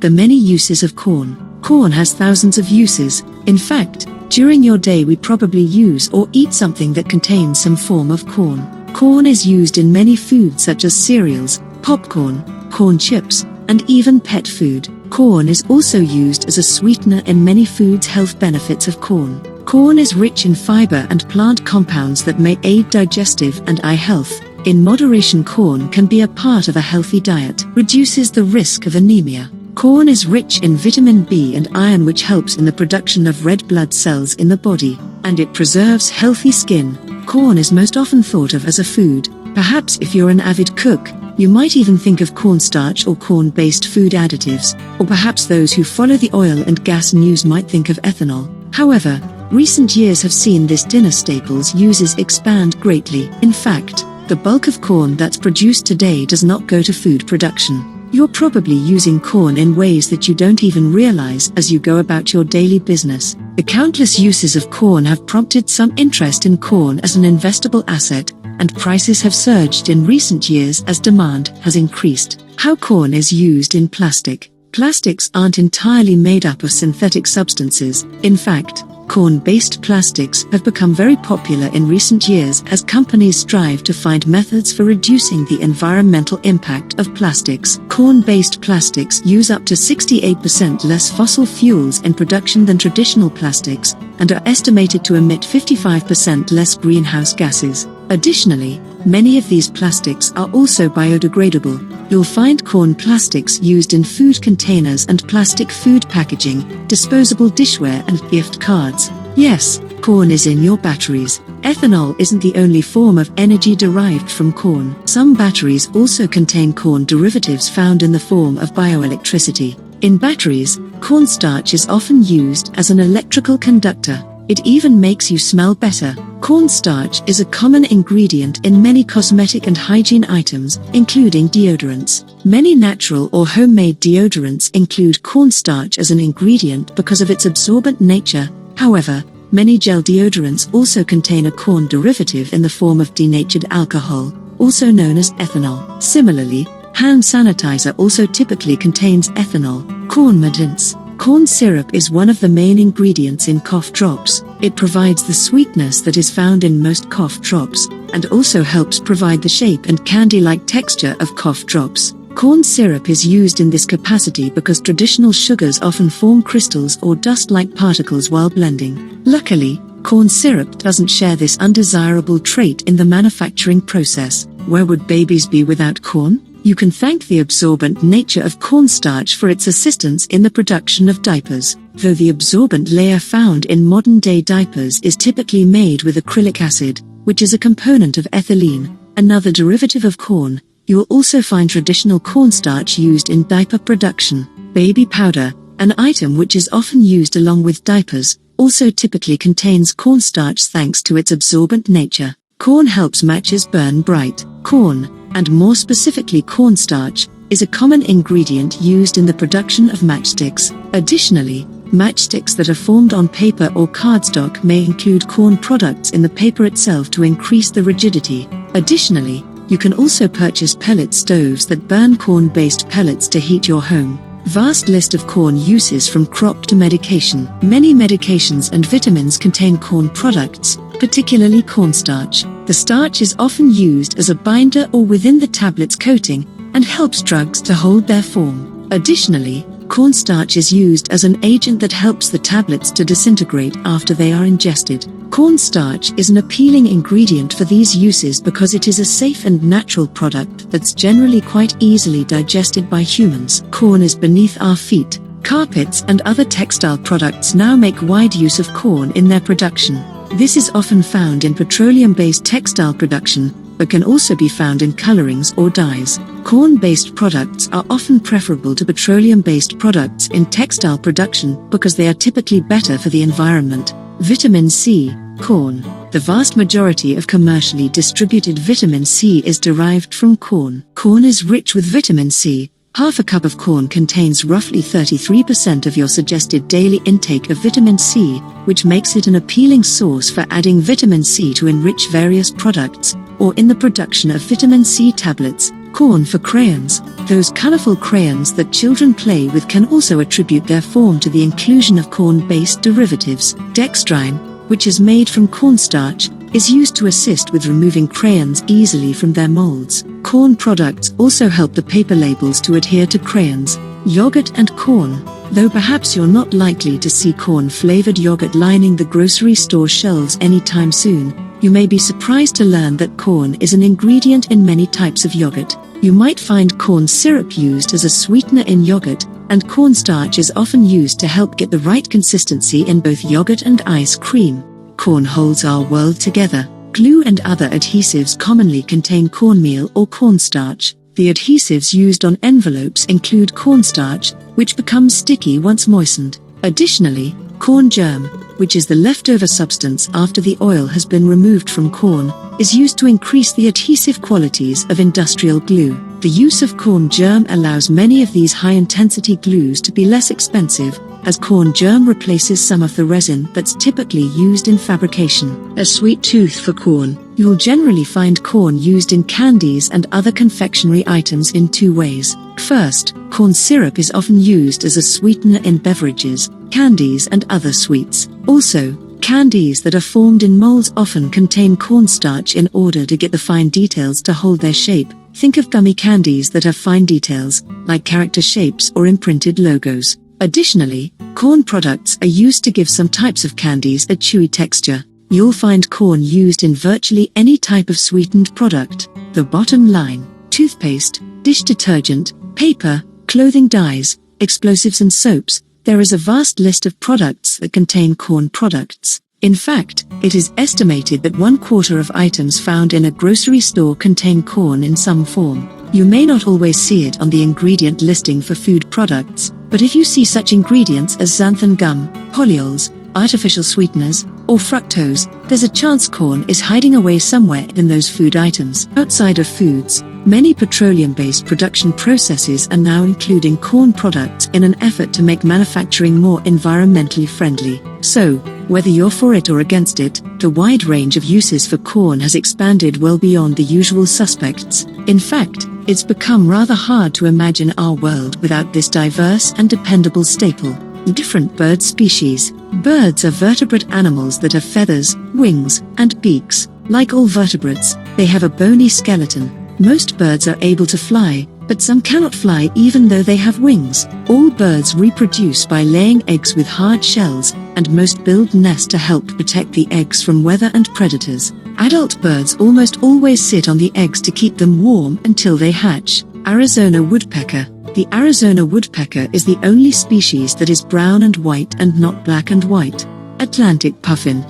The many uses of corn. Corn has thousands of uses. In fact, during your day we probably use or eat something that contains some form of corn. Corn is used in many foods such as cereals, popcorn, corn chips, and even pet food. Corn is also used as a sweetener in many foods. Health benefits of corn. Corn is rich in fiber and plant compounds that may aid digestive and eye health. In moderation, corn can be a part of a healthy diet. Reduces the risk of anemia. Corn is rich in vitamin B and iron, which helps in the production of red blood cells in the body, and it preserves healthy skin. Corn is most often thought of as a food. Perhaps if you're an avid cook, you might even think of cornstarch or corn-based food additives, or perhaps those who follow the oil and gas news might think of ethanol. However, recent years have seen this dinner staple's uses expand greatly. In fact, the bulk of corn that's produced today does not go to food production. You're probably using corn in ways that you don't even realize as you go about your daily business. The countless uses of corn have prompted some interest in corn as an investable asset, and prices have surged in recent years as demand has increased. How corn is used in plastic. Plastics aren't entirely made up of synthetic substances. In fact, corn-based plastics have become very popular in recent years as companies strive to find methods for reducing the environmental impact of plastics. Corn-based plastics use up to 68% less fossil fuels in production than traditional plastics, and are estimated to emit 55% less greenhouse gases. Additionally, many of these plastics are also biodegradable. You'll find corn plastics used in food containers and plastic food packaging, disposable dishware and gift cards. Yes, corn is in your batteries. Ethanol isn't the only form of energy derived from corn. Some batteries also contain corn derivatives found in the form of bioelectricity. In batteries, cornstarch is often used as an electrical conductor. It even makes you smell better. Cornstarch is a common ingredient in many cosmetic and hygiene items, including deodorants. Many natural or homemade deodorants include cornstarch as an ingredient because of its absorbent nature. However, many gel deodorants also contain a corn derivative in the form of denatured alcohol, also known as ethanol. Similarly, hand sanitizer also typically contains ethanol. Corn mordants. Corn syrup is one of the main ingredients in cough drops. It provides the sweetness that is found in most cough drops, and also helps provide the shape and candy-like texture of cough drops. Corn syrup is used in this capacity because traditional sugars often form crystals or dust-like particles while blending. Luckily, corn syrup doesn't share this undesirable trait in the manufacturing process. Where would babies be without corn? You can thank the absorbent nature of cornstarch for its assistance in the production of diapers. Though the absorbent layer found in modern-day diapers is typically made with acrylic acid, which is a component of ethylene, another derivative of corn, you will also find traditional cornstarch used in diaper production. Baby powder, an item which is often used along with diapers, also typically contains cornstarch thanks to its absorbent nature. Corn helps matches burn bright. Corn, and more specifically cornstarch, is a common ingredient used in the production of matchsticks. Additionally, matchsticks that are formed on paper or cardstock may include corn products in the paper itself to increase the rigidity. Additionally, you can also purchase pellet stoves that burn corn-based pellets to heat your home. Vast list of corn uses from crop to medication. Many medications and vitamins contain corn products, particularly cornstarch. The starch is often used as a binder or within the tablet's coating, and helps drugs to hold their form. Additionally, cornstarch is used as an agent that helps the tablets to disintegrate after they are ingested. Cornstarch is an appealing ingredient for these uses because it is a safe and natural product that's generally quite easily digested by humans. Corn is beneath our feet. Carpets and other textile products now make wide use of corn in their production. This is often found in petroleum-based textile production, but can also be found in colorings or dyes. Corn-based products are often preferable to petroleum-based products in textile production because they are typically better for the environment. Vitamin C. Corn. The vast majority of commercially distributed vitamin C is derived from corn. Corn is rich with vitamin C. Half a cup of corn contains roughly 33% of your suggested daily intake of vitamin C, which makes it an appealing source for adding vitamin C to enrich various products, or in the production of vitamin C tablets. Corn for crayons. Those colorful crayons that children play with can also attribute their form to the inclusion of corn-based derivatives. Dextrine, which is made from cornstarch, is used to assist with removing crayons easily from their molds. Corn products also help the paper labels to adhere to crayons. Yogurt and corn. Though perhaps you're not likely to see corn-flavored yogurt lining the grocery store shelves anytime soon, you may be surprised to learn that corn is an ingredient in many types of yogurt. You might find corn syrup used as a sweetener in yogurt, and cornstarch is often used to help get the right consistency in both yogurt and ice cream. Corn holds our world together. Glue and other adhesives commonly contain cornmeal or cornstarch. The adhesives used on envelopes include cornstarch, which becomes sticky once moistened. Additionally, corn germ, which is the leftover substance after the oil has been removed from corn, is used to increase the adhesive qualities of industrial glue. The use of corn germ allows many of these high-intensity glues to be less expensive, as corn germ replaces some of the resin that's typically used in fabrication. A sweet tooth for corn. You'll generally find corn used in candies and other confectionery items in two ways. First, corn syrup is often used as a sweetener in beverages, candies and other sweets. Also, candies that are formed in molds often contain cornstarch in order to get the fine details to hold their shape. Think of gummy candies that have fine details, like character shapes or imprinted logos. Additionally, corn products are used to give some types of candies a chewy texture. You'll find corn used in virtually any type of sweetened product. The bottom line: toothpaste, dish detergent, paper, clothing dyes, explosives and soaps. There is a vast list of products that contain corn products. In fact, it is estimated that 1/4 of items found in a grocery store contain corn in some form. You may not always see it on the ingredient listing for food products, but if you see such ingredients as xanthan gum, polyols, artificial sweeteners, or fructose, there's a chance corn is hiding away somewhere in those food items. Outside of foods, many petroleum-based production processes are now including corn products in an effort to make manufacturing more environmentally friendly. So, whether you're for it or against it, the wide range of uses for corn has expanded well beyond the usual suspects. In fact, it's become rather hard to imagine our world without this diverse and dependable staple. Different bird species. Birds are vertebrate animals that have feathers, wings, and beaks. Like all vertebrates, they have a bony skeleton. Most birds are able to fly, but some cannot fly even though they have wings. All birds reproduce by laying eggs with hard shells, and most build nests to help protect the eggs from weather and predators. Adult birds almost always sit on the eggs to keep them warm until they hatch. Arizona woodpecker. The Arizona woodpecker is the only species that is brown and white and not black and white. Atlantic puffin.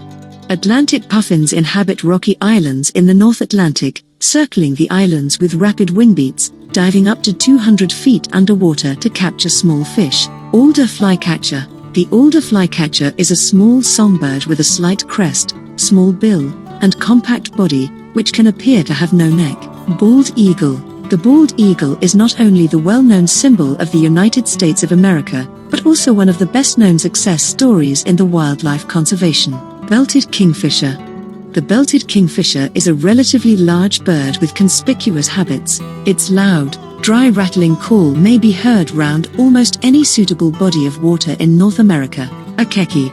Atlantic puffins inhabit rocky islands in the North Atlantic, circling the islands with rapid wing beats, diving up to 200 feet underwater to capture small fish. Alder flycatcher. The alder flycatcher is a small songbird with a slight crest, small bill, and compact body, which can appear to have no neck. Bald eagle. The bald eagle is not only the well-known symbol of the United States of America, but also one of the best-known success stories in the wildlife conservation. Belted kingfisher. The belted kingfisher is a relatively large bird with conspicuous habits. Its loud, dry rattling call may be heard round almost any suitable body of water in North America. Akeki.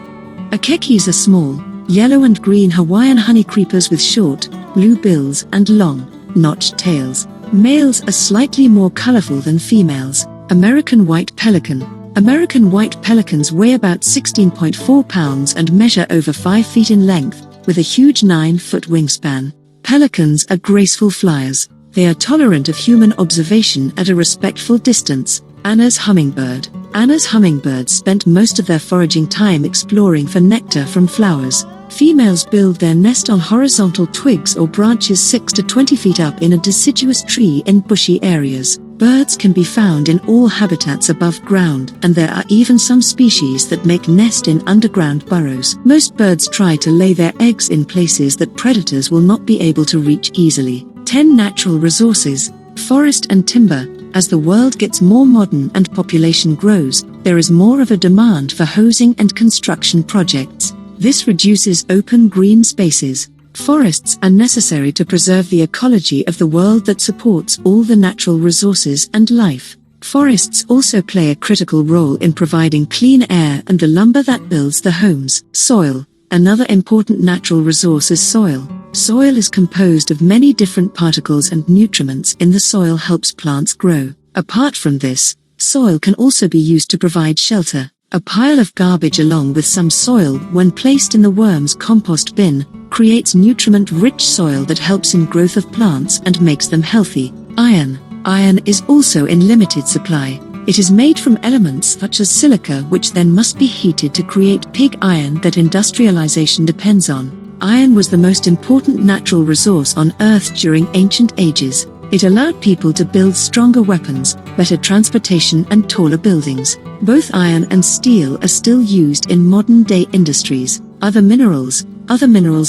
Akekis are small, yellow and green Hawaiian honeycreepers with short, blue bills and long, notched tails. Males are slightly more colorful than females. American white pelican. American white pelicans weigh about 16.4 pounds and measure over 5 feet in length, with a huge 9-foot wingspan. Pelicans are graceful flyers. They are tolerant of human observation at a respectful distance. Anna's hummingbird. Anna's hummingbirds spent most of their foraging time exploring for nectar from flowers. Females build their nest on horizontal twigs or branches 6 to 20 feet up in a deciduous tree in bushy areas. Birds can be found in all habitats above ground, and there are even some species that make nest in underground burrows. Most birds try to lay their eggs in places that predators will not be able to reach easily. 10 natural resources. Forest and timber. As the world gets more modern and population grows, there is more of a demand for housing and construction projects. This reduces open green spaces. Forests are necessary to preserve the ecology of the world that supports all the natural resources and life. Forests also play a critical role in providing clean air and the lumber that builds the homes. Soil. Another important natural resource is soil. Soil is composed of many different particles, and nutrients in the soil helps plants grow. Apart from this, soil can also be used to provide shelter. A pile of garbage along with some soil, when placed in the worm's compost bin, creates nutrient-rich soil that helps in growth of plants and makes them healthy. Iron. Iron is also in limited supply. It is made from elements such as silica, which then must be heated to create pig iron that industrialization depends on. Iron was the most important natural resource on Earth during ancient ages. It allowed people to build stronger weapons, better transportation and taller buildings. Both iron and steel are still used in modern-day industries. Other minerals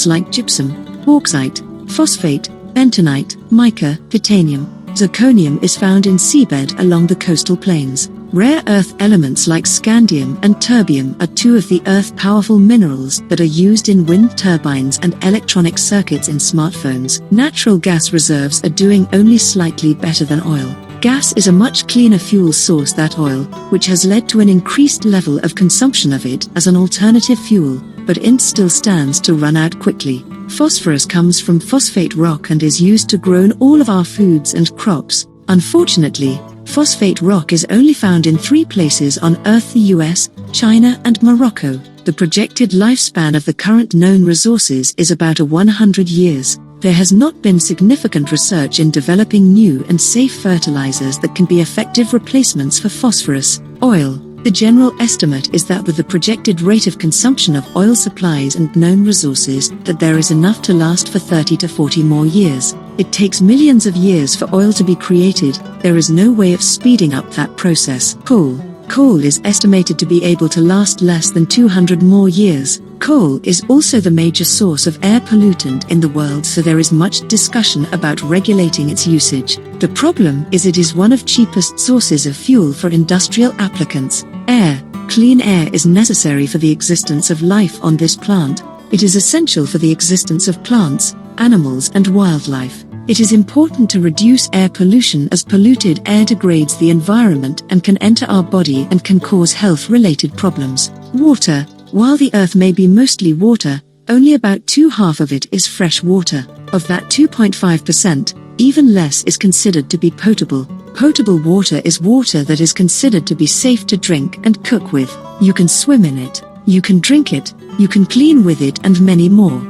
like gypsum, bauxite, phosphate, bentonite, mica, titanium, zirconium is found in seabed along the coastal plains. Rare earth elements like scandium and terbium are two of the earth-powerful minerals that are used in wind turbines and electronic circuits in smartphones. Natural gas reserves are doing only slightly better than oil. Gas is a much cleaner fuel source than oil, which has led to an increased level of consumption of it as an alternative fuel, but it still stands to run out quickly. Phosphorus comes from phosphate rock and is used to grow in all of our foods and crops. Unfortunately, phosphate rock is only found in 3 places on Earth: the US, China and Morocco. The projected lifespan of the current known resources is about 100 years. There has not been significant research in developing new and safe fertilizers that can be effective replacements for phosphorus. Oil. The general estimate is that with the projected rate of consumption of oil supplies and known resources, that there is enough to last for 30 to 40 more years. It takes millions of years for oil to be created. There is no way of speeding up that process. Coal. Coal is estimated to be able to last less than 200 more years. Coal is also the major source of air pollutant in the world, so there is much discussion about regulating its usage. The problem is it is one of cheapest sources of fuel for industrial applicants. Air. Clean air is necessary for the existence of life on this planet. It is essential for the existence of plants, animals and wildlife. It is important to reduce air pollution, as polluted air degrades the environment and can enter our body and can cause health-related problems. Water. While the Earth may be mostly water, only about 2/2 of it is fresh water. Of that 2.5%, even less is considered to be potable. Potable water is water that is considered to be safe to drink and cook with. You can swim in it, you can drink it, you can clean with it and many more.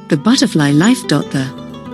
The butterfly life. The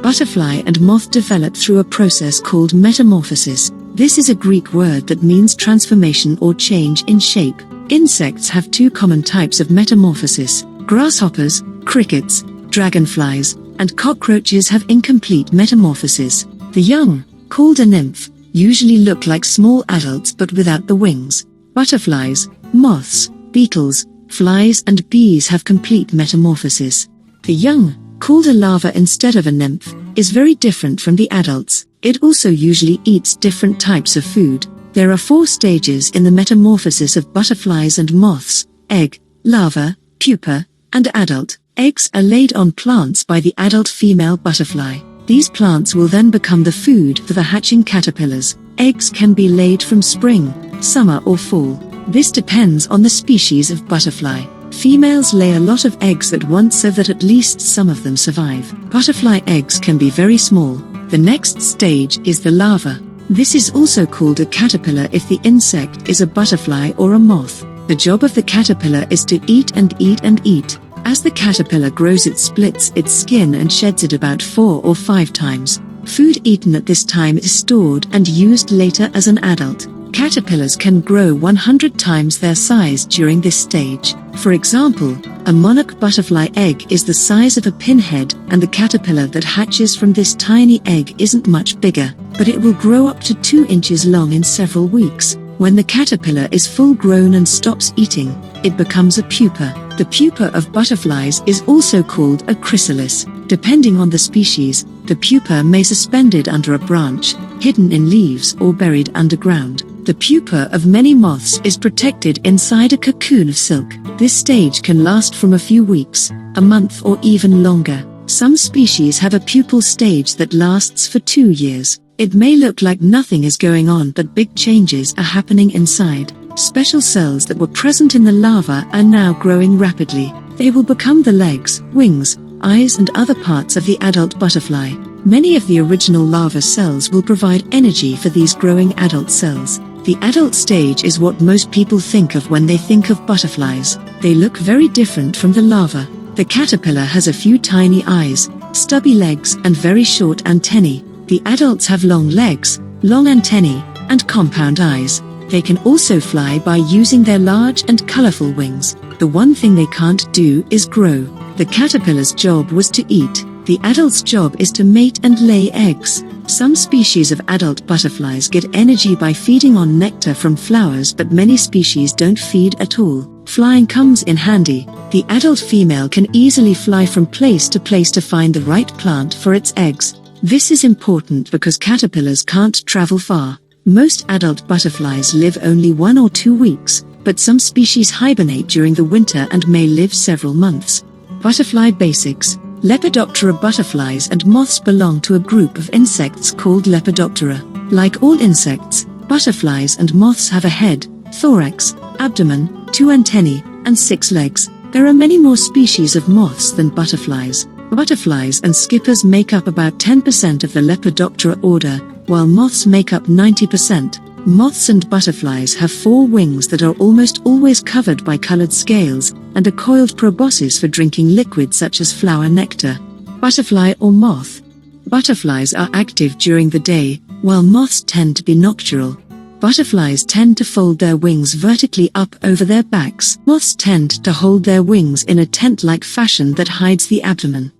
butterfly and moth develop through a process called metamorphosis. This is a Greek word that means transformation or change in shape. Insects have 2 common types of metamorphosis. Grasshoppers, crickets, dragonflies, and cockroaches have incomplete metamorphosis. The young, called a nymph, usually look like small adults but without the wings. Butterflies, moths, beetles, flies and bees have complete metamorphosis. The young, called a larva instead of a nymph, is very different from the adults. It also usually eats different types of food. There are 4 stages in the metamorphosis of butterflies and moths: egg, larva, pupa, and adult. Eggs are laid on plants by the adult female butterfly. These plants will then become the food for the hatching caterpillars. Eggs can be laid from spring, summer or fall. This depends on the species of butterfly. Females lay a lot of eggs at once so that at least some of them survive. Butterfly eggs can be very small. The next stage is the larva. This is also called a caterpillar if the insect is a butterfly or a moth. The job of the caterpillar is to eat and eat and eat. As the caterpillar grows, it splits its skin and sheds it about 4 or 5 times. Food eaten at this time is stored and used later as an adult. Caterpillars can grow 100 times their size during this stage. For example, a monarch butterfly egg is the size of a pinhead, and the caterpillar that hatches from this tiny egg isn't much bigger, but it will grow up to 2 inches long in several weeks. When the caterpillar is full grown and stops eating, it becomes a pupa. The pupa of butterflies is also called a chrysalis. Depending on the species, the pupa may be suspended under a branch, hidden in leaves or buried underground. The pupa of many moths is protected inside a cocoon of silk. This stage can last from a few weeks, a month, or even longer. Some species have a pupal stage that lasts for 2 years. It may look like nothing is going on, but big changes are happening inside. Special cells that were present in the larva are now growing rapidly. They will become the legs, wings, eyes, and other parts of the adult butterfly. Many of the original larva cells will provide energy for these growing adult cells. The adult stage is what most people think of when they think of butterflies. They look very different from the larva. The caterpillar has a few tiny eyes, stubby legs, and very short antennae. The adults have long legs, long antennae, and compound eyes. They can also fly by using their large and colorful wings. The one thing they can't do is grow. The caterpillar's job was to eat. The adult's job is to mate and lay eggs. Some species of adult butterflies get energy by feeding on nectar from flowers, but many species don't feed at all. Flying comes in handy. The adult female can easily fly from place to place to find the right plant for its eggs. This is important because caterpillars can't travel far. Most adult butterflies live only 1 or 2 weeks, but some species hibernate during the winter and may live several months. Butterfly basics. Lepidoptera butterflies and moths belong to a group of insects called Lepidoptera. Like all insects, butterflies and moths have a head, thorax, abdomen, 2 antennae, and 6 legs. There are many more species of moths than butterflies. Butterflies and skippers make up about 10% of the Lepidoptera order, while moths make up 90%. Moths and butterflies have 4 wings that are almost always covered by colored scales, and a coiled proboscis for drinking liquids such as flower nectar. Butterfly or moth. Butterflies are active during the day, while moths tend to be nocturnal. Butterflies tend to fold their wings vertically up over their backs. Moths tend to hold their wings in a tent-like fashion that hides the abdomen.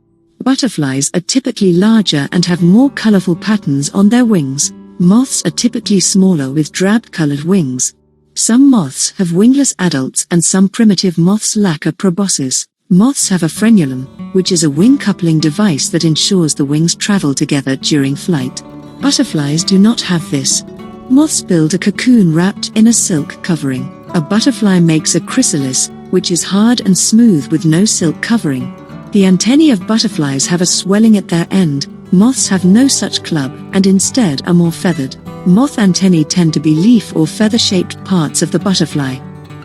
Butterflies are typically larger and have more colorful patterns on their wings. Moths are typically smaller with drab-colored wings. Some moths have wingless adults and some primitive moths lack a proboscis. Moths have a frenulum, which is a wing coupling device that ensures the wings travel together during flight. Butterflies do not have this. Moths build a cocoon wrapped in a silk covering. A butterfly makes a chrysalis, which is hard and smooth with no silk covering. The antennae of butterflies have a swelling at their end. Moths have no such club, and instead are more feathered. Moth antennae tend to be leaf or feather-shaped parts of the butterfly.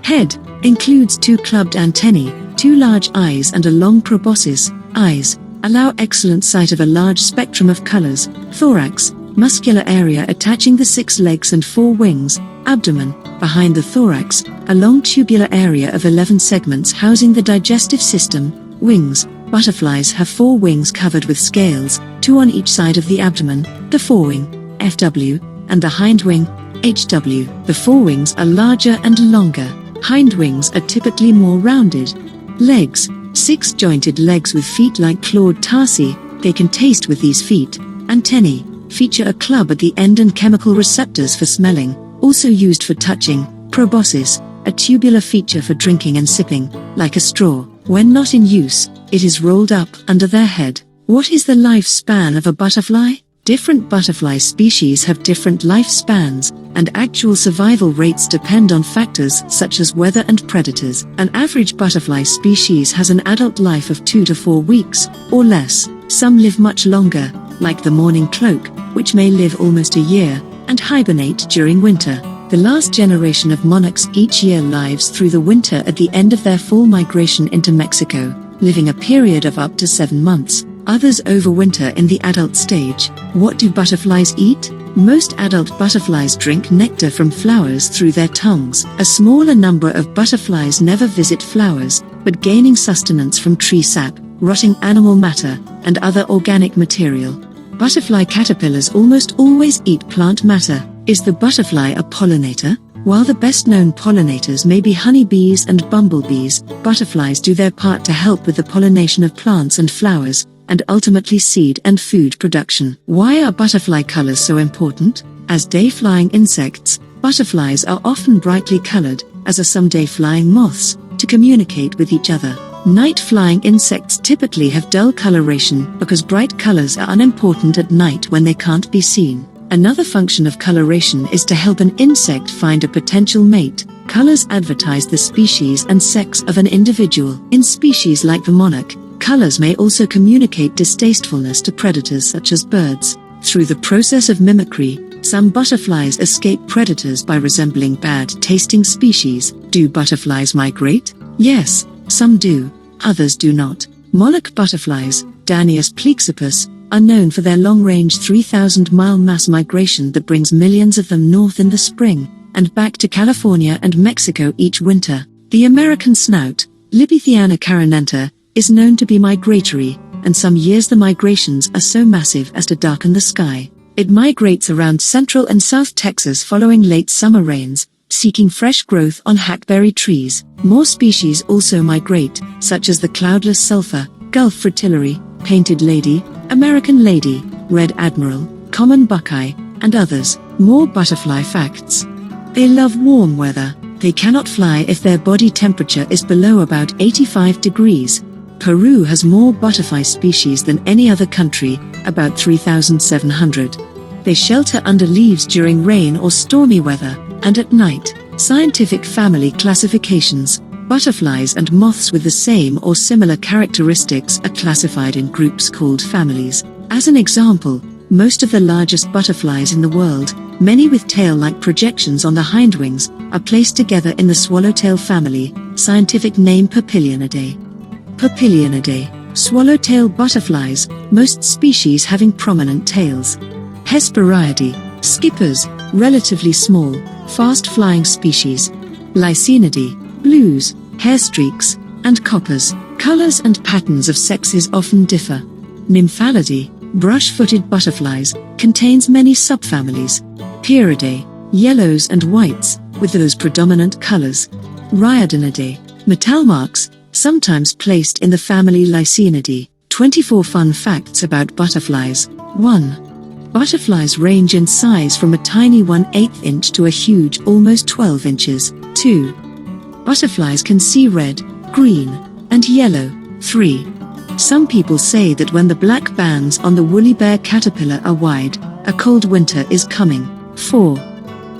Head includes 2 clubbed antennae, 2 large eyes, and a long proboscis. Eyes allow excellent sight of a large spectrum of colors. Thorax, muscular area attaching the 6 legs and 4 wings. Abdomen, behind the thorax, a long tubular area of 11 segments housing the digestive system. Wings. Butterflies have 4 wings covered with scales, 2 on each side of the abdomen, the forewing, FW, and the hindwing, HW. The forewings are larger and longer. Hindwings are typically more rounded. Legs. 6 jointed legs with feet like clawed tarsi. They can taste with these feet. Antennae. Feature a club at the end and chemical receptors for smelling, also used for touching. Proboscis. A tubular feature for drinking and sipping, like a straw. When not in use, it is rolled up under their head. What is the lifespan of a butterfly? Different butterfly species have different lifespans, and actual survival rates depend on factors such as weather and predators. An average butterfly species has an adult life of 2 to 4 weeks, or less. Some live much longer, like the mourning cloak, which may live almost a year, and hibernate during winter. The last generation of monarchs each year lives through the winter at the end of their fall migration into Mexico, living a period of up to 7 months. Others overwinter in the adult stage. What do butterflies eat? Most adult butterflies drink nectar from flowers through their tongues. A smaller number of butterflies never visit flowers, but gaining sustenance from tree sap, rotting animal matter, and other organic material. Butterfly caterpillars almost always eat plant matter. Is the butterfly a pollinator? While the best-known pollinators may be honeybees and bumblebees, butterflies do their part to help with the pollination of plants and flowers, and ultimately seed and food production. Why are butterfly colors so important? As day-flying insects, butterflies are often brightly colored, as are some day-flying moths, to communicate with each other. Night-flying insects typically have dull coloration because bright colors are unimportant at night when they can't be seen. Another function of coloration is to help an insect find a potential mate. Colors advertise the species and sex of an individual. In species like the monarch, colors may also communicate distastefulness to predators such as birds. Through the process of mimicry, some butterflies escape predators by resembling bad-tasting species. Do butterflies migrate? Yes, some do, others do not. Monarch butterflies, Danius plexippus, are known for their long-range 3,000-mile mass migration that brings millions of them north in the spring, and back to California and Mexico each winter. The American snout, Libethiana carinenta, is known to be migratory, and some years the migrations are so massive as to darken the sky. It migrates around Central and South Texas following late summer rains, seeking fresh growth on hackberry trees. More species also migrate, such as the cloudless sulphur, Gulf fritillary, painted lady, American lady, red admiral, common buckeye, and others. More butterfly facts. They love warm weather. They cannot fly if their body temperature is below about 85 degrees. Peru has more butterfly species than any other country, about 3,700. They shelter under leaves during rain or stormy weather, and at night. Scientific family classifications. Butterflies and moths with the same or similar characteristics are classified in groups called families. As an example, most of the largest butterflies in the world, many with tail-like projections on the hindwings, are placed together in the swallowtail family. Scientific name Papilionidae. Papilionidae, swallowtail butterflies, most species having prominent tails. Hesperiidae, skippers, relatively small, fast-flying species. Lycaenidae, blues, hairstreaks, and coppers. Colors and patterns of sexes often differ. Nymphalidae, brush-footed butterflies, contains many subfamilies. Pieridae, yellows and whites, with those predominant colors. Rhyodinidae, metalmarks, sometimes placed in the family Lycaenidae. 24 fun facts about butterflies. 1. Butterflies range in size from a tiny 1/8 inch to a huge almost 12 inches. 2. Butterflies can see red, green, and yellow. 3. Some people say that when the black bands on the woolly bear caterpillar are wide, a cold winter is coming. 4.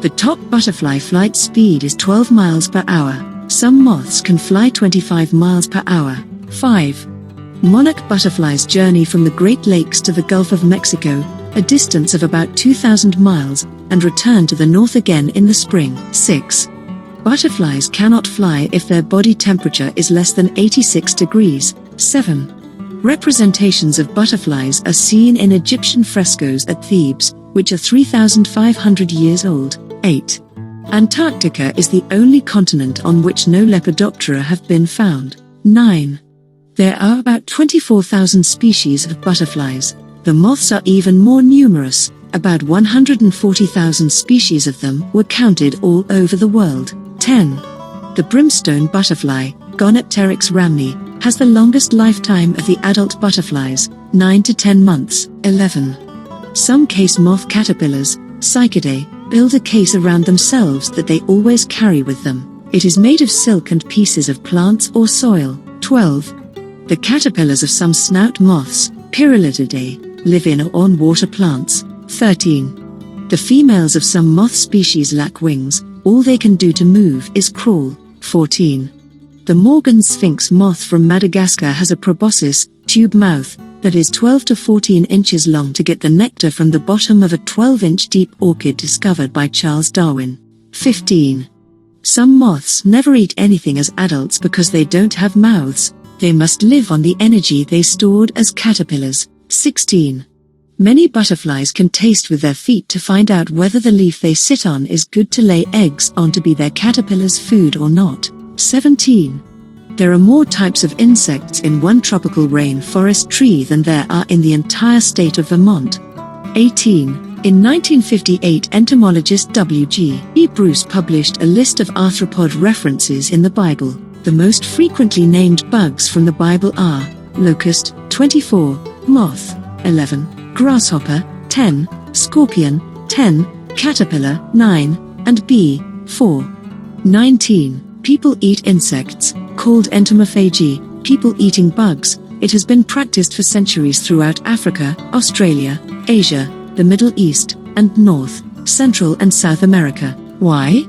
The top butterfly flight speed is 12 miles per hour. Some moths can fly 25 miles per hour. 5. Monarch butterflies journey from the Great Lakes to the Gulf of Mexico, a distance of about 2,000 miles, and return to the north again in the spring. 6. Butterflies cannot fly if their body temperature is less than 86 degrees. 7. Representations of butterflies are seen in Egyptian frescoes at Thebes, which are 3,500 years old. 8. Antarctica is the only continent on which no Lepidoptera have been found. 9. There are about 24,000 species of butterflies. The moths are even more numerous. About 140,000 species of them were counted all over the world. 10. The brimstone butterfly, Gonepteryx rhamni, has the longest lifetime of the adult butterflies, 9 to 10 months. 11. Some case moth caterpillars, Psychidae, build a case around themselves that they always carry with them. It is made of silk and pieces of plants or soil. 12. The caterpillars of some snout moths, Pyralididae, live in or on water plants. 13. The females of some moth species lack wings, all they can do to move is crawl. 14. The Morgan sphinx moth from Madagascar has a proboscis, tube mouth, that is 12 to 14 inches long to get the nectar from the bottom of a 12-inch deep orchid discovered by Charles Darwin. 15. Some moths never eat anything as adults because they don't have mouths. They must live on the energy they stored as caterpillars. 16. Many butterflies can taste with their feet to find out whether the leaf they sit on is good to lay eggs on to be their caterpillar's food or not. 17. There are more types of insects in one tropical rainforest tree than there are in the entire state of Vermont. 18. In 1958, entomologist W.G. E. Bruce published a list of arthropod references in the Bible. The most frequently named bugs from the Bible are locust, 24, moth, 11, grasshopper, 10, scorpion, 10, caterpillar, 9, and bee, 4. 19. People eat insects, called entomophagy, people eating bugs. It has been practiced for centuries throughout Africa, Australia, Asia, the Middle East, and North, Central and South America. Why?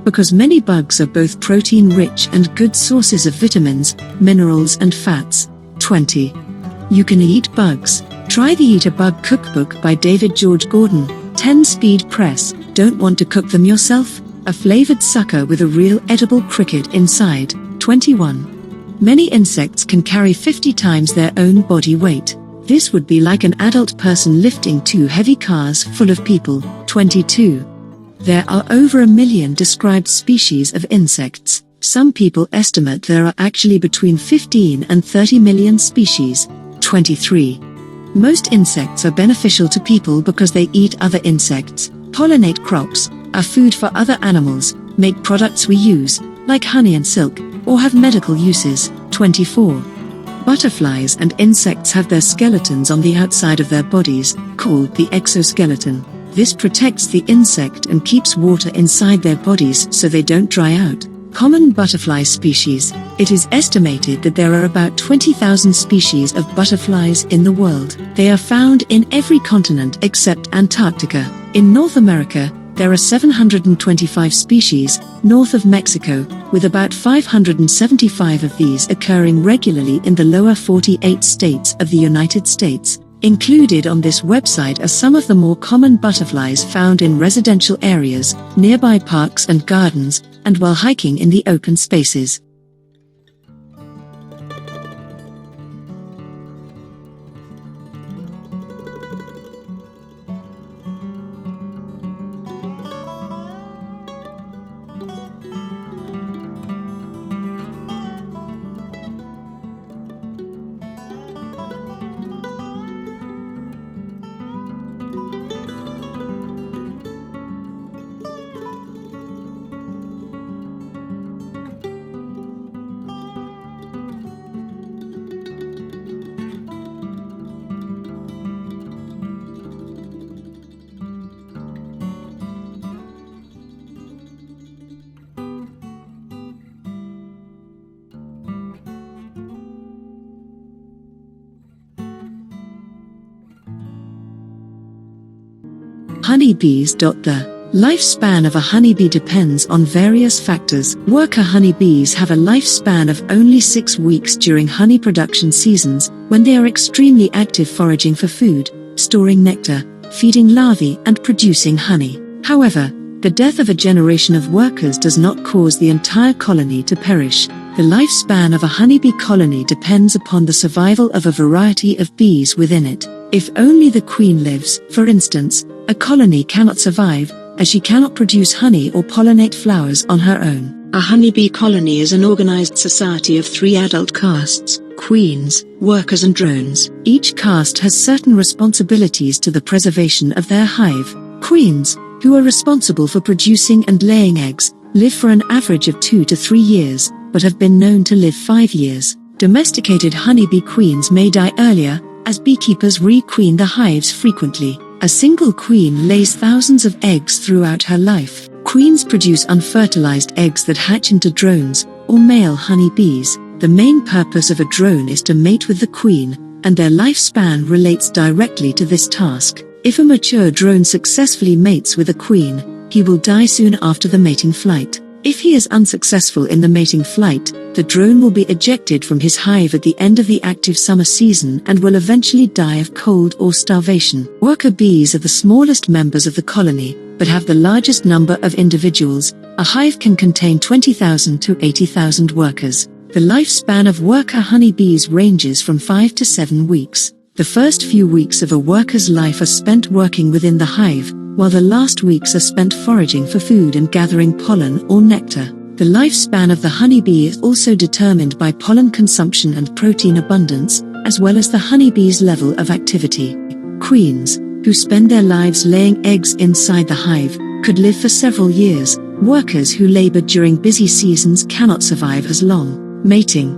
Because many bugs are both protein-rich and good sources of vitamins, minerals and fats. 20. You can eat bugs. Try the Eat a Bug Cookbook by David George Gordon. 10 Speed Press. Don't want to cook them yourself? A flavored sucker with a real edible cricket inside. 21. Many insects can carry 50 times their own body weight. This would be like an adult person lifting 2 heavy cars full of people. 22. There are over 1 million described species of insects. Some people estimate there are actually between 15 and 30 million species. 23. Most insects are beneficial to people because they eat other insects, pollinate crops, are food for other animals, make products we use, like honey and silk, or have medical uses. 24. Butterflies and insects have their skeletons on the outside of their bodies, called the exoskeleton. This protects the insect and keeps water inside their bodies so they don't dry out. Common butterfly species. It is estimated that there are about 20,000 species of butterflies in the world. They are found in every continent except Antarctica. In North America, there are 725 species, north of Mexico, with about 575 of these occurring regularly in the lower 48 states of the United States. Included on this website are some of the more common butterflies found in residential areas, nearby parks and gardens, and while hiking in the open spaces. Honeybees. The lifespan of a honeybee depends on various factors. Worker honeybees have a lifespan of only 6 weeks during honey production seasons, when they are extremely active foraging for food, storing nectar, feeding larvae and producing honey. However, the death of a generation of workers does not cause the entire colony to perish. The lifespan of a honeybee colony depends upon the survival of a variety of bees within it. If only the queen lives, for instance, a colony cannot survive, as she cannot produce honey or pollinate flowers on her own. A honeybee colony is an organized society of 3 adult castes: queens, workers and drones. Each caste has certain responsibilities to the preservation of their hive. Queens, who are responsible for producing and laying eggs, live for an average of 2 to 3 years, but have been known to live 5 years. Domesticated honeybee queens may die earlier, as beekeepers re-queen the hives frequently. A single queen lays thousands of eggs throughout her life. Queens produce unfertilized eggs that hatch into drones, or male honeybees. The main purpose of a drone is to mate with the queen, and their lifespan relates directly to this task. If a mature drone successfully mates with a queen, he will die soon after the mating flight. If he is unsuccessful in the mating flight, the drone will be ejected from his hive at the end of the active summer season and will eventually die of cold or starvation. Worker bees are the smallest members of the colony, but have the largest number of individuals. A hive can contain 20,000 to 80,000 workers. The lifespan of worker honeybees ranges from 5 to 7 weeks. The first few weeks of a worker's life are spent working within the hive, while the last weeks are spent foraging for food and gathering pollen or nectar. The lifespan of the honeybee is also determined by pollen consumption and protein abundance, as well as the honeybee's level of activity. Queens, who spend their lives laying eggs inside the hive, could live for several years. Workers who labor during busy seasons cannot survive as long. Mating.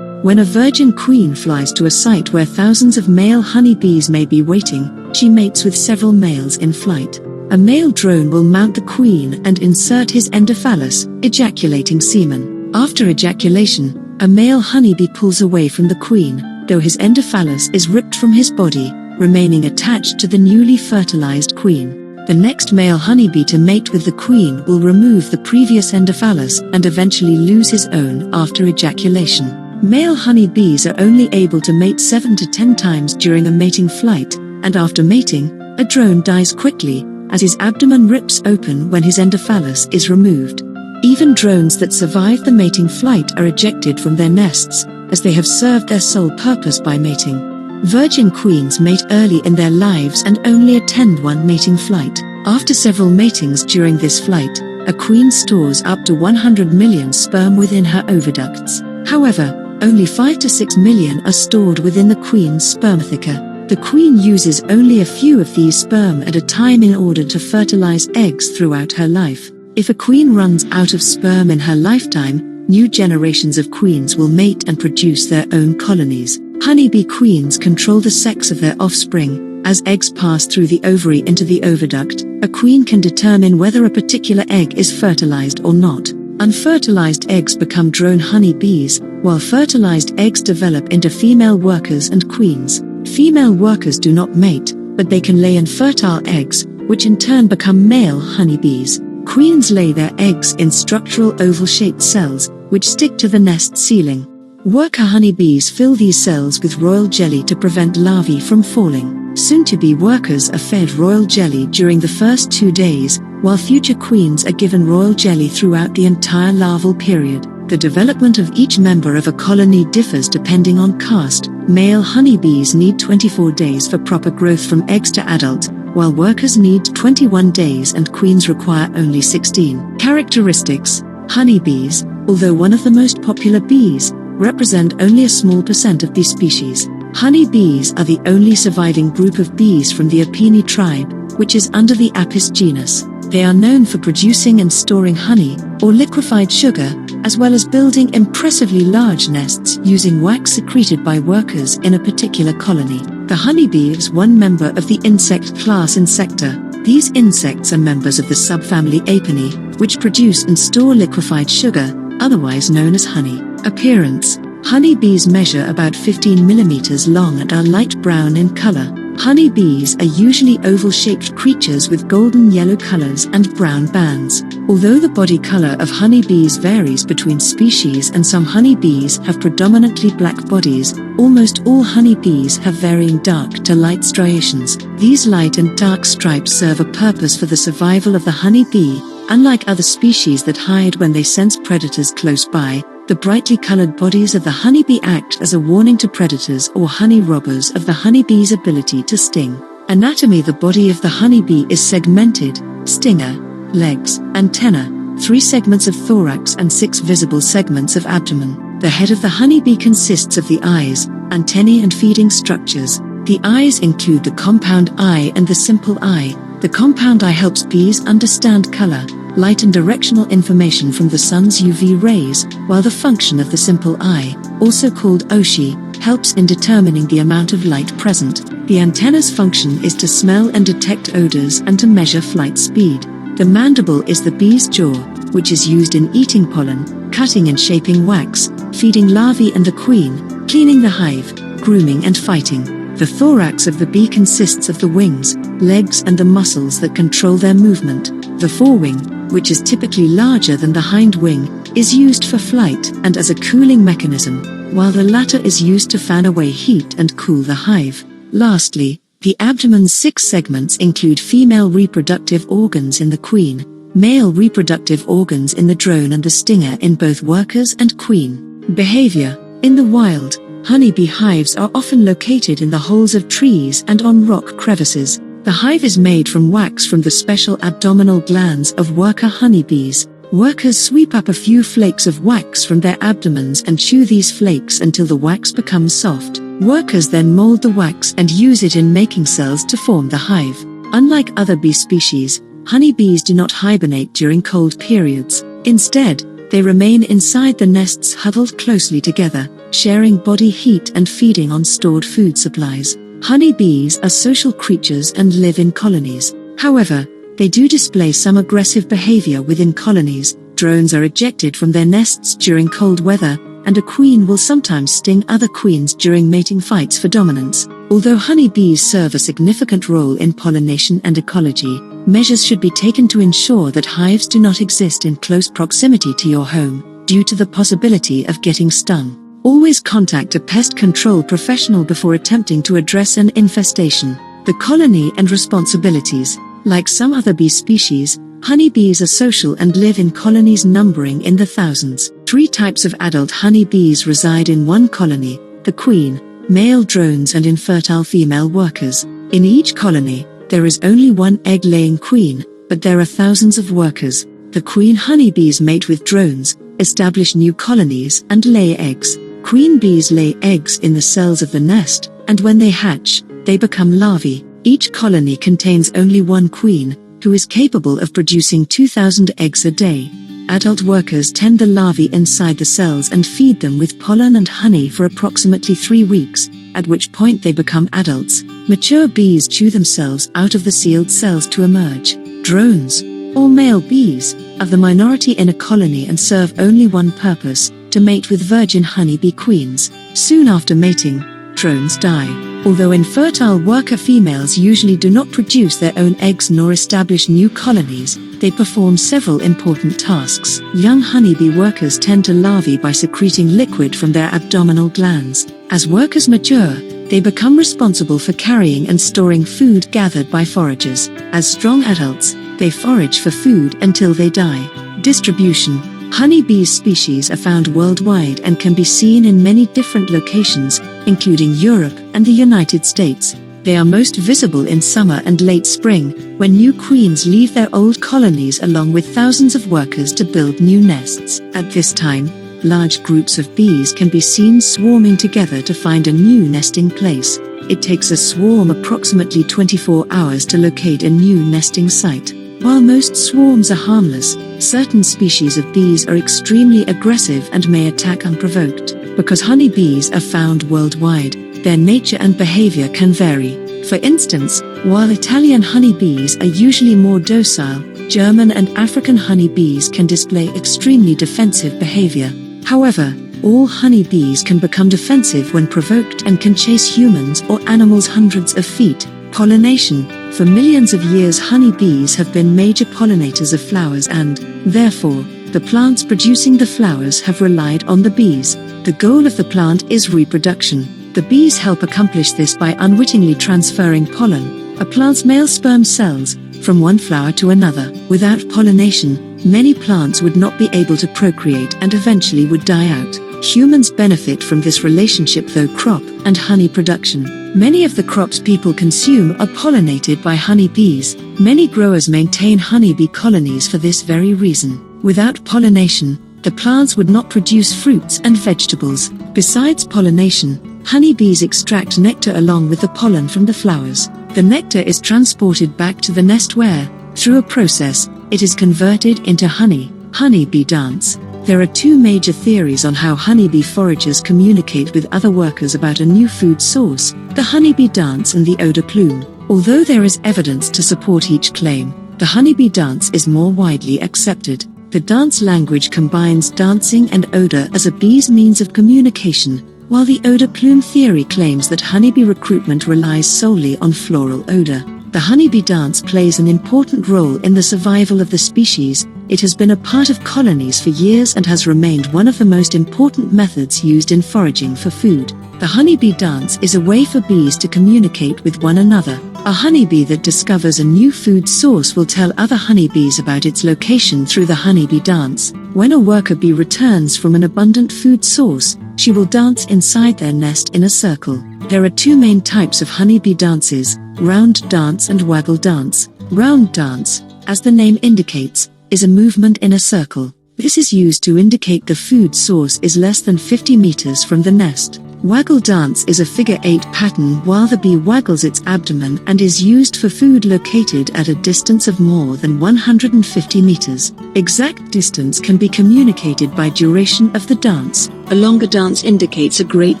When a virgin queen flies to a site where thousands of male honeybees may be waiting, she mates with several males in flight. A male drone will mount the queen and insert his endophallus, ejaculating semen. After ejaculation, a male honeybee pulls away from the queen, though his endophallus is ripped from his body, remaining attached to the newly fertilized queen. The next male honeybee to mate with the queen will remove the previous endophallus and eventually lose his own after ejaculation. Male honeybees are only able to mate 7 to 10 times during a mating flight, and after mating, a drone dies quickly, as his abdomen rips open when his endophallus is removed. Even drones that survive the mating flight are ejected from their nests, as they have served their sole purpose by mating. Virgin queens mate early in their lives and only attend one mating flight. After several matings during this flight, a queen stores up to 100 million sperm within her oviducts. However, only 5 to 6 million are stored within the queen's spermatheca. The queen uses only a few of these sperm at a time in order to fertilize eggs throughout her life. If a queen runs out of sperm in her lifetime, new generations of queens will mate and produce their own colonies. Honeybee queens control the sex of their offspring. As eggs pass through the ovary into the oviduct, a queen can determine whether a particular egg is fertilized or not. Unfertilized eggs become drone honeybees, while fertilized eggs develop into female workers and queens. Female workers do not mate, but they can lay infertile eggs, which in turn become male honeybees. Queens lay their eggs in structural oval-shaped cells, which stick to the nest ceiling. Worker honeybees fill these cells with royal jelly to prevent larvae from falling. Soon-to-be workers are fed royal jelly during the first 2 days, while future queens are given royal jelly throughout the entire larval period. The development of each member of a colony differs depending on caste. Male honeybees need 24 days for proper growth from eggs to adult, while workers need 21 days and queens require only 16. Characteristics: honeybees, although one of the most popular bees, represent only a small percent of these species. Honeybees are the only surviving group of bees from the Apini tribe, which is under the Apis genus. They are known for producing and storing honey, or liquefied sugar, as well as building impressively large nests using wax secreted by workers in a particular colony. The honeybee is one member of the insect class Insecta. These insects are members of the subfamily Apini, which produce and store liquefied sugar, otherwise known as honey. Appearance: honeybees measure about 15 millimeters long and are light brown in color. Honeybees are usually oval-shaped creatures with golden yellow colors and brown bands. Although the body color of honeybees varies between species and some honeybees have predominantly black bodies, almost all honeybees have varying dark to light striations. These light and dark stripes serve a purpose for the survival of the honeybee. Unlike other species that hide when they sense predators close by, the brightly colored bodies of the honeybee act as a warning to predators or honey robbers of the honeybee's ability to sting. Anatomy: the body of the honeybee is segmented: stinger, legs, antenna, 3 segments of thorax and 6 visible segments of abdomen. The head of the honeybee consists of the eyes, antennae and feeding structures. The eyes include the compound eye and the simple eye. The compound eye helps bees understand color, light and directional information from the sun's UV rays, while the function of the simple eye, also called oshi, helps in determining the amount of light present. The antenna's function is to smell and detect odors and to measure flight speed. The mandible is the bee's jaw, which is used in eating pollen, cutting and shaping wax, feeding larvae and the queen, cleaning the hive, grooming and fighting. The thorax of the bee consists of the wings, legs and the muscles that control their movement. The forewing, which is typically larger than the hind wing, is used for flight and as a cooling mechanism, while the latter is used to fan away heat and cool the hive. Lastly, the abdomen's 6 segments include female reproductive organs in the queen, male reproductive organs in the drone and the stinger in both workers and queen. Behavior: in the wild, honeybee hives are often located in the holes of trees and on rock crevices. The hive is made from wax from the special abdominal glands of worker honeybees. Workers sweep up a few flakes of wax from their abdomens and chew these flakes until the wax becomes soft. Workers then mold the wax and use it in making cells to form the hive. Unlike other bee species, honeybees do not hibernate during cold periods. Instead, they remain inside the nests huddled closely together, sharing body heat and feeding on stored food supplies. Honeybees are social creatures and live in colonies. However, they do display some aggressive behavior within colonies. Drones are ejected from their nests during cold weather, and a queen will sometimes sting other queens during mating fights for dominance. Although honeybees serve a significant role in pollination and ecology, measures should be taken to ensure that hives do not exist in close proximity to your home, due to the possibility of getting stung. Always contact a pest control professional before attempting to address an infestation. The colony and responsibilities. Like some other bee species, honeybees are social and live in colonies numbering in the thousands. 3 types of adult honeybees reside in one colony: the queen, male drones and infertile female workers. In each colony, there is only one egg-laying queen, but there are thousands of workers. The queen honeybees mate with drones, establish new colonies and lay eggs. Queen bees lay eggs in the cells of the nest, and when they hatch, they become larvae. Each colony contains only one queen, who is capable of producing 2,000 eggs a day. Adult workers tend the larvae inside the cells and feed them with pollen and honey for approximately 3 weeks, at which point they become adults. Mature bees chew themselves out of the sealed cells to emerge. Drones, or male bees, are the minority in a colony and serve only one purpose: to mate with virgin honeybee queens. Soon after mating, drones die. Although infertile worker females usually do not produce their own eggs nor establish new colonies, they perform several important tasks. Young honeybee workers tend to larvae by secreting liquid from their abdominal glands. As workers mature, they become responsible for carrying and storing food gathered by foragers. As strong adults, they forage for food until they die. Distribution. Honeybee species are found worldwide and can be seen in many different locations, including Europe and the United States. They are most visible in summer and late spring, when new queens leave their old colonies along with thousands of workers to build new nests. At this time, large groups of bees can be seen swarming together to find a new nesting place. It takes a swarm approximately 24 hours to locate a new nesting site. While most swarms are harmless, certain species of bees are extremely aggressive and may attack unprovoked. Because honeybees are found worldwide, their nature and behavior can vary. For instance, while Italian honeybees are usually more docile, German and African honeybees can display extremely defensive behavior. However, all honeybees can become defensive when provoked and can chase humans or animals hundreds of feet. Pollination. For millions of years, honeybees have been major pollinators of flowers and, therefore, the plants producing the flowers have relied on the bees. The goal of the plant is reproduction. The bees help accomplish this by unwittingly transferring pollen, a plant's male sperm cells, from one flower to another. Without pollination, many plants would not be able to procreate and eventually would die out. Humans benefit from this relationship through crop and honey production. Many of the crops people consume are pollinated by honeybees. Many growers maintain honeybee colonies for this very reason. Without pollination, the plants would not produce fruits and vegetables. Besides pollination, honeybees extract nectar along with the pollen from the flowers. The nectar is transported back to the nest where, through a process, it is converted into honey. Honeybee dance. There are 2 major theories on how honeybee foragers communicate with other workers about a new food source: the honeybee dance and the odor plume. Although there is evidence to support each claim, the honeybee dance is more widely accepted. The dance language combines dancing and odor as a bee's means of communication, while the odor plume theory claims that honeybee recruitment relies solely on floral odor. The honeybee dance plays an important role in the survival of the species. It has been a part of colonies for years and has remained one of the most important methods used in foraging for food. The honeybee dance is a way for bees to communicate with one another. A honeybee that discovers a new food source will tell other honeybees about its location through the honeybee dance. When a worker bee returns from an abundant food source, she will dance inside their nest in a circle. There are 2 main types of honeybee dances: round dance and waggle dance. Round dance, as the name indicates, is a movement in a circle. This is used to indicate the food source is less than 50 meters from the nest. Waggle dance is a figure-8 pattern while the bee waggles its abdomen and is used for food located at a distance of more than 150 meters. Exact distance can be communicated by duration of the dance. A longer dance indicates a great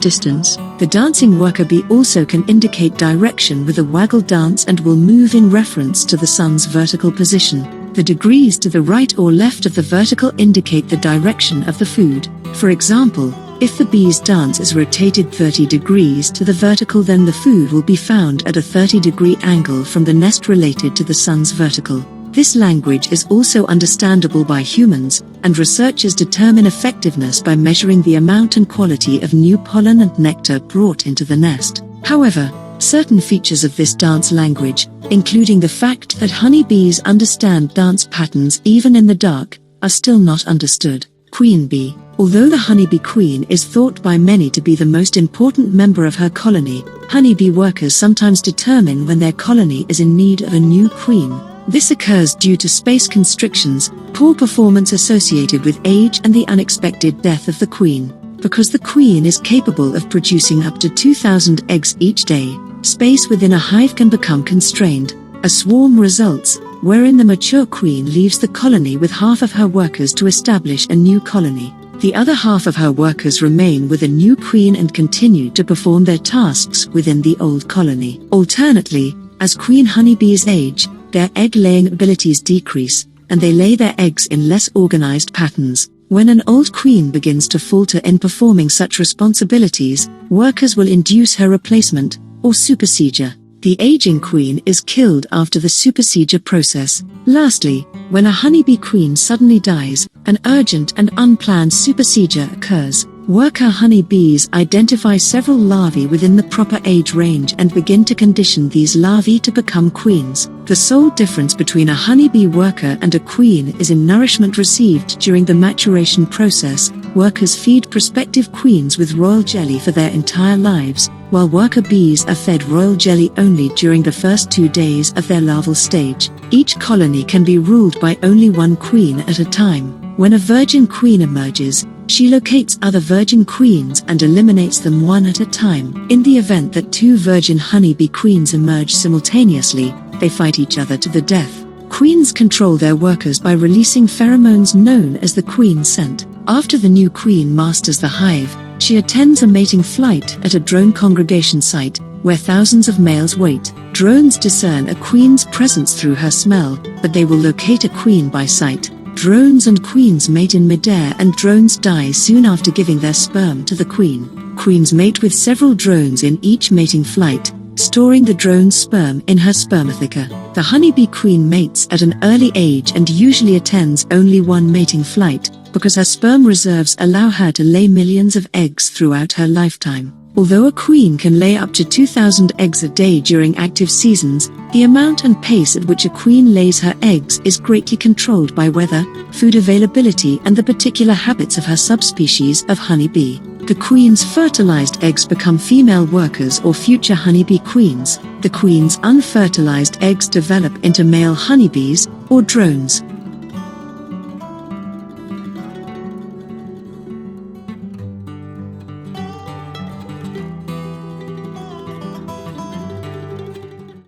distance. The dancing worker bee also can indicate direction with a waggle dance and will move in reference to the sun's vertical position. The degrees to the right or left of the vertical indicate the direction of the food. For example, If the bee's dance is rotated 30 degrees to the vertical, then the food will be found at a 30-degree angle from the nest related to the sun's vertical. This language is also understandable by humans, and researchers determine effectiveness by measuring the amount and quality of new pollen and nectar brought into the nest. However, certain features of this dance language, including the fact that honeybees understand dance patterns even in the dark, are still not understood. Queen bee. Although the honeybee queen is thought by many to be the most important member of her colony, honeybee workers sometimes determine when their colony is in need of a new queen. This occurs due to space constrictions, poor performance associated with age, and the unexpected death of the queen. Because the queen is capable of producing up to 2,000 eggs each day, space within a hive can become constrained. A swarm results, wherein the mature queen leaves the colony with half of her workers to establish a new colony. The other half of her workers remain with a new queen and continue to perform their tasks within the old colony. Alternately, as queen honeybees age, their egg-laying abilities decrease, and they lay their eggs in less organized patterns. When an old queen begins to falter in performing such responsibilities, workers will induce her replacement, or supersedure. The aging queen is killed after the supersedure process. Lastly, when a honeybee queen suddenly dies, an urgent and unplanned supersedure occurs. Worker honeybees identify several larvae within the proper age range and begin to condition these larvae to become queens. The sole difference between a honeybee worker and a queen is in nourishment received during the maturation process. Workers feed prospective queens with royal jelly for their entire lives, while worker bees are fed royal jelly only during the first 2 days of their larval stage. Each colony can be ruled by only one queen at a time. When a virgin queen emerges, she locates other virgin queens and eliminates them one at a time. In the event that 2 virgin honeybee queens emerge simultaneously, they fight each other to the death. Queens control their workers by releasing pheromones known as the queen scent. After the new queen masters the hive, she attends a mating flight at a drone congregation site, where thousands of males wait. Drones discern a queen's presence through her smell, but they will locate a queen by sight. Drones and queens mate in midair, and drones die soon after giving their sperm to the queen. Queens mate with several drones in each mating flight, storing the drone's sperm in her spermatheca. The honeybee queen mates at an early age and usually attends only one mating flight, because her sperm reserves allow her to lay millions of eggs throughout her lifetime. Although a queen can lay up to 2,000 eggs a day during active seasons, the amount and pace at which a queen lays her eggs is greatly controlled by weather, food availability, and the particular habits of her subspecies of honeybee. The queen's fertilized eggs become female workers or future honeybee queens. The queen's unfertilized eggs develop into male honeybees, or drones.